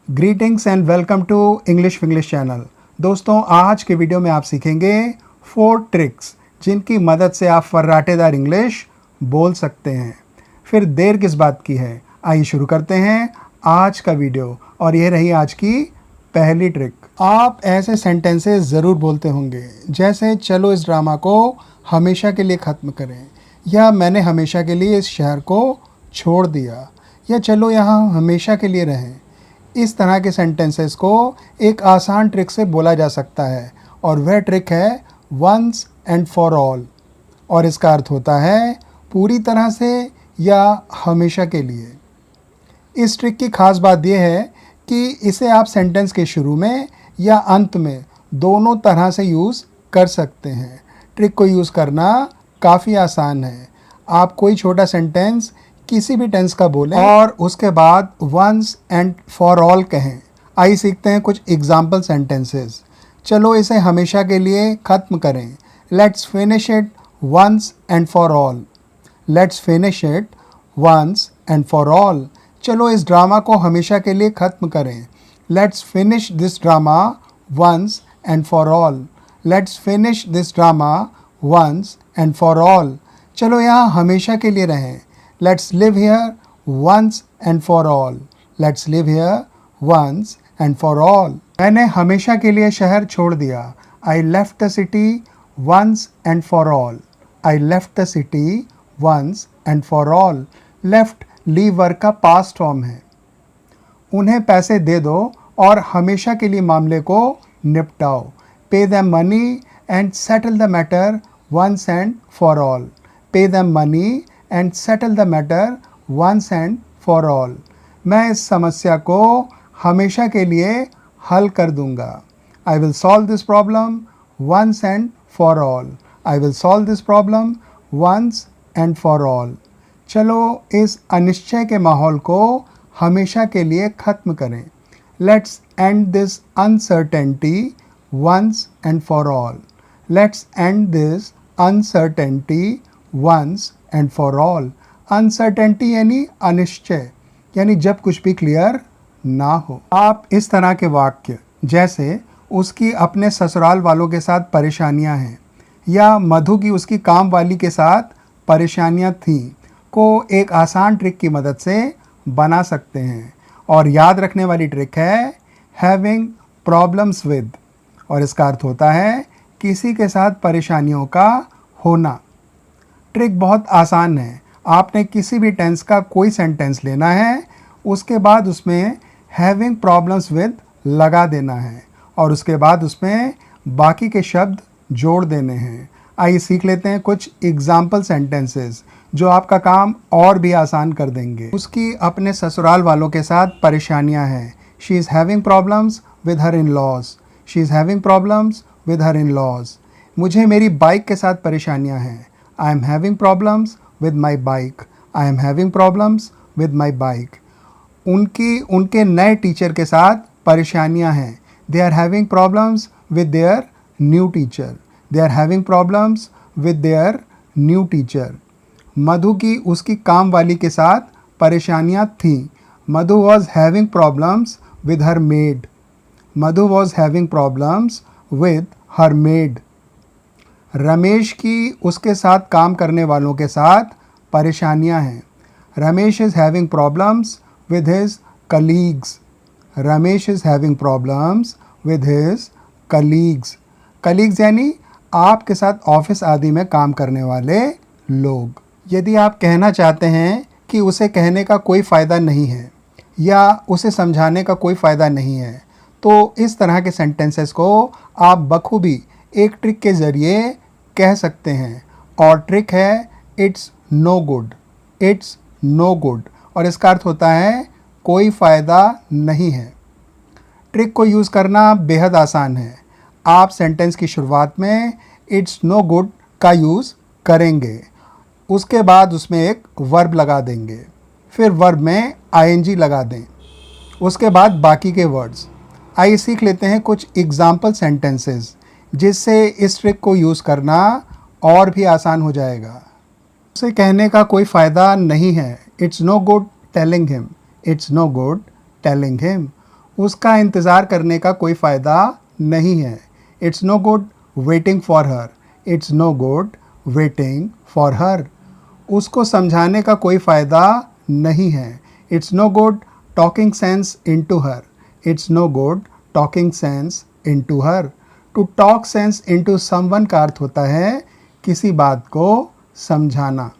Greetings and welcome to English Vinglish channel. दोस्तों, आज के वीडियो में आप सीखेंगे 4 ट्रिक्स जिनकी मदद से आप फर्राटेदार इंग्लिश बोल सकते हैं। फिर देर किस बात की है, आइए शुरू करते हैं आज का वीडियो। और ये रही आज की पहली ट्रिक। आप ऐसे सेंटेंसेस ज़रूर बोलते होंगे जैसे चलो इस ड्रामा को हमेशा के लिए ख़त्म करें, या मैंने हमेशा के लिए इस शहर को छोड़ दिया, या चलो यहाँ हमेशा के लिए रहें। इस तरह के सेंटेंसेस को एक आसान ट्रिक से बोला जा सकता है और वह ट्रिक है वंस एंड फॉर ऑल। और इसका अर्थ होता है पूरी तरह से या हमेशा के लिए। इस ट्रिक की खास बात यह है कि इसे आप सेंटेंस के शुरू में या अंत में दोनों तरह से यूज़ कर सकते हैं। ट्रिक को यूज़ करना काफ़ी आसान है। आप कोई छोटा सेंटेंस किसी भी टेंस का बोलें और उसके बाद वंस एंड फॉर ऑल कहें। आइए सीखते हैं कुछ एग्जाम्पल सेंटेंसेस। चलो इसे हमेशा के लिए ख़त्म करें। Let's finish it once and for all. Let's finish it once and for all. चलो इस ड्रामा को हमेशा के लिए ख़त्म करें। Let's finish this drama once and for all. Let's finish this drama once and for all. चलो यहाँ हमेशा के लिए रहें। Let's live here once and for all. Let's live here once and for all. मैंने हमेशा के लिए शहर छोड़ दिया। I left the city once and for all. I left the city once and for all. Left leave वर्ग का past form है। उन्हें पैसे दे दो और हमेशा के लिए मामले को निपटाओ। Pay them money and settle the matter once and for all. Pay them money and settle the matter once and for all. मैं इस समस्या को हमेशा के लिए हल कर दूंगा। I will solve this problem once and for all. I will solve this problem once and for all. चलो इस अनिश्चय के माहौल को हमेशा के लिए ख़त्म करें। Let's end this uncertainty once and for all. Let's end this uncertainty once and for all. Uncertainty यानी अनिश्चय, यानी जब कुछ भी क्लियर ना हो। आप इस तरह के वाक्य जैसे उसकी अपने ससुराल वालों के साथ परेशानियां हैं, या मधु की उसकी काम वाली के साथ परेशानियां थीं को एक आसान ट्रिक की मदद से बना सकते हैं। और याद रखने वाली ट्रिक है हैविंग प्रॉब्लम्स विद, और इसका अर्थ होता है किसी के साथ परेशानियों का होना। ट्रिक बहुत आसान है। आपने किसी भी टेंस का कोई सेंटेंस लेना है, उसके बाद उसमें हैविंग प्रॉब्लम्स विद लगा देना है और उसके बाद उसमें बाकी के शब्द जोड़ देने हैं। आइए सीख लेते हैं कुछ एग्जाम्पल सेंटेंसेस जो आपका काम और भी आसान कर देंगे। उसकी अपने ससुराल वालों के साथ परेशानियां हैं। She is having problems with her in laws. She is having problems with her in laws. मुझे मेरी बाइक के साथ परेशानियां हैं। I am having problems with my bike. I am having problems with my bike. उनके नए teacher के साथ परेशानियां हैं। They are having problems with their new teacher. They are having problems with their new teacher. मधु की उसकी काम वाली के साथ परेशानियां थीं। मधु was having problems with her maid. Madhu was having problems with her maid. Ramesh की उसके साथ काम करने वालों के साथ परेशानियां हैं। Ramesh is having problems with his colleagues. Ramesh is having problems with his colleagues. Colleagues यानी आपके साथ ऑफिस आदि में काम करने वाले लोग। यदि आप कहना चाहते हैं कि उसे कहने का कोई फ़ायदा नहीं है या उसे समझाने का कोई फ़ायदा नहीं है, तो इस तरह के सेंटेंसेस को आप बखूबी एक ट्रिक के ज़रिए कह सकते हैं। और ट्रिक है it's no good. It's no good, और इसका अर्थ होता है कोई फ़ायदा नहीं है। ट्रिक को यूज़ करना बेहद आसान है। आप सेंटेंस की शुरुआत में इट्स नो गुड का यूज़ करेंगे, उसके बाद उसमें एक वर्ब लगा देंगे, फिर वर्ब में आईएनजी लगा दें, उसके बाद बाकी के वर्ड्स। आइए सीख लेते हैं कुछ एग्जाम्पल सेंटेंसेस जिससे इस ट्रिक को यूज़ करना और भी आसान हो जाएगा। उसे कहने का कोई फ़ायदा नहीं है। It's no good telling him. It's no good telling him. उसका इंतज़ार करने का कोई फ़ायदा नहीं है। It's no good waiting for her. It's no good waiting for her. उसको समझाने का कोई फ़ायदा नहीं है। It's no good talking sense into her. It's no good talking sense into her. To talk sense into someone का अर्थ होता है किसी बात को समझाना।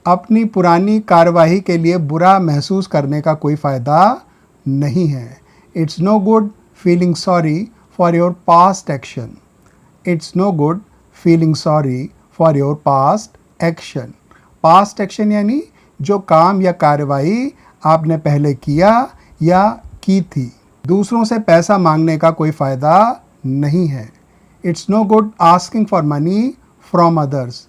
अपनी पुरानी कार्यवाही के लिए बुरा महसूस करने का कोई फ़ायदा नहीं है। It's no good feeling sorry for your past action. It's no good feeling sorry for your past action. Past action यानी जो काम या कार्यवाही आपने पहले किया या की थी। दूसरों से पैसा मांगने का कोई फ़ायदा नहीं है। It's no good asking for money from others.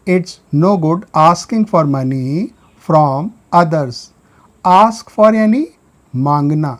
It's no good asking for money from others. Ask for यानी मांगना।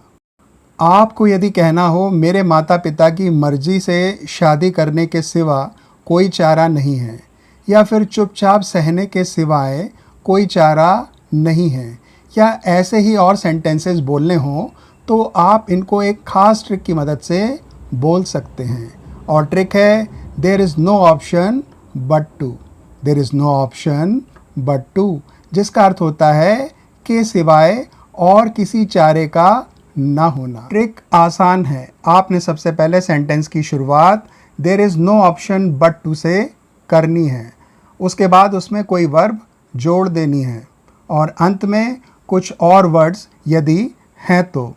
आपको यदि कहना हो मेरे माता पिता की मर्ज़ी से शादी करने के सिवा कोई चारा नहीं है, या फिर चुपचाप सहने के सिवाय कोई चारा नहीं है, या ऐसे ही और सेंटेंसेस बोलने हों तो आप इनको एक ख़ास ट्रिक की मदद से बोल सकते हैं। और ट्रिक है there is no option but to. There is no option but to, जिसका अर्थ होता है कि सिवाय और किसी चारे का ना होना। ट्रिक आसान है। आपने सबसे पहले सेंटेंस की शुरुआत there is no option but to से करनी है। उसके बाद उसमें कोई वर्ब जोड़ देनी है और अंत में कुछ और वर्ड्स यदि हैं तो।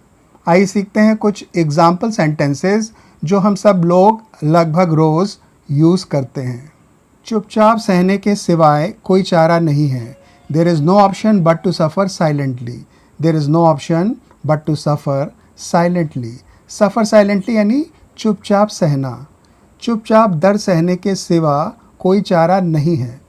आइए सीखते हैं कुछ एग्जाम्पल सेंटेंसेस जो हम सब लोग लगभग रोज़ यूज़ करते हैं। चुपचाप सहने के सिवाय कोई चारा नहीं है। There is no option but to suffer silently. There is no option but to suffer silently. Suffer silently यानी चुपचाप सहना। चुपचाप दर्द सहने के सिवा कोई चारा नहीं है।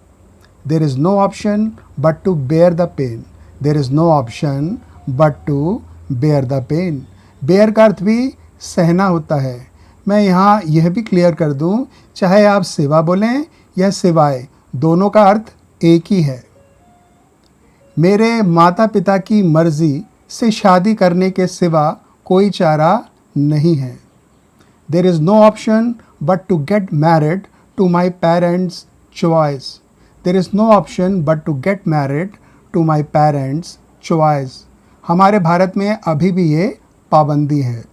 There is no option but to bear the pain. There is no option but to bear the pain. Bear का अर्थ भी सहना होता है। मैं यहाँ यह भी क्लियर कर दूँ, चाहे आप सिवा बोलें या सिवाय, दोनों का अर्थ एक ही है। मेरे माता पिता की मर्ज़ी से शादी करने के सिवा कोई चारा नहीं है। There is no option but to get married to my parents choice. There is no option but to get married to my parents choice. हमारे भारत में अभी भी ये पाबंदी है।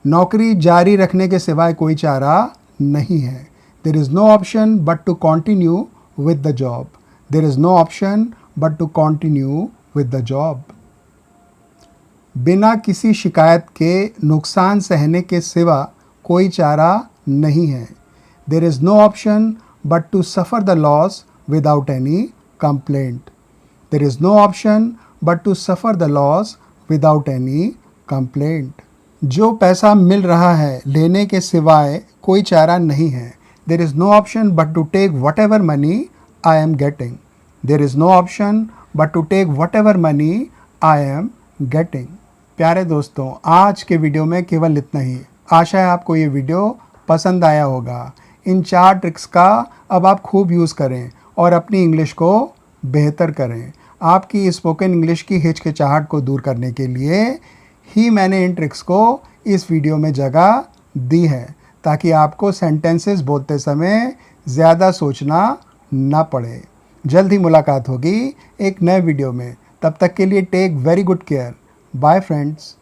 नौकरी जारी रखने के सिवाय कोई चारा नहीं है। There is no option but to continue with the job. There is no option but to continue with the job. बिना किसी शिकायत के नुकसान सहने के सिवा कोई चारा नहीं है। There is no option but to suffer the loss without any complaint. There is no option but to suffer the loss without any complaint. जो पैसा मिल रहा है लेने के सिवाय कोई चारा नहीं है। There is no option but to take whatever money I am getting. There is no option but to take whatever money I am getting. प्यारे दोस्तों, आज के वीडियो में केवल इतना ही। आशा है आपको ये वीडियो पसंद आया होगा। इन 4 ट्रिक्स का अब आप खूब यूज़ करें और अपनी इंग्लिश को बेहतर करें। आपकी स्पोकन इंग्लिश की हिचकिचाहट को दूर करने के लिए ही मैंने इन ट्रिक्स को इस वीडियो में जगह दी है, ताकि आपको सेंटेंसेस बोलते समय ज़्यादा सोचना ना पड़े। जल्द ही मुलाकात होगी एक नए वीडियो में। तब तक के लिए take very good care. Bye friends.